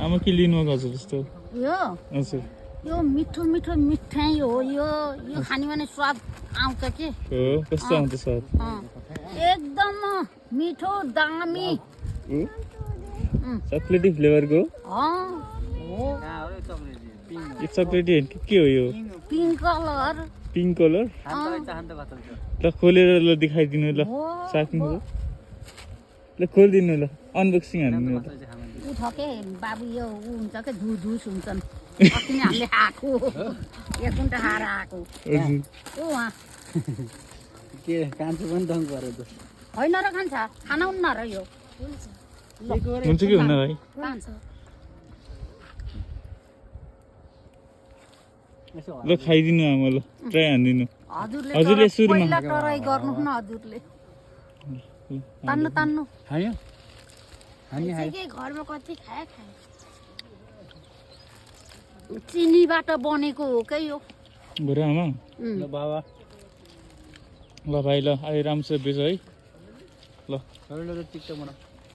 आमा के लिनु गजब जस्तो यो हजुर यो मिठो मिठो मिठाई हो यो खाने भने स्वाद आउँछ के हो कस्तो आउँछ स्वाद एकदम मिठो दामी चकलेटी फ्लेभरको यो चकलेटी होइन के हो यो पिङ्क कलर पिङ्क कलर ल खोलेर ल देखाइदिनु ल सक्नु ल खोलिदिनु ल अनबक्सिङ हान्नु ल उठके बाबु यो हुन्छ के धुस हुन्छन् अस्ति नै हामीले आएको एक घन्टा खाएर आएको के कान्छो पनि दङ गरे त होइन र खान्छ खाना हुन्न र यो हुन्छ कि हुन्न भाइ ल खाइदिनु आमा ल ट्राई हानिदिनु हजुरले सुरुमा ट्राई गर्नु न हजुरले तान्नु खायो घरमा कति खाए चिनीबाट बनेको हो के यो बरु आमा ल बाबा ल भाइ ल अहिले राम्रोसँग बेच है ल ल टिकटक बनाऊ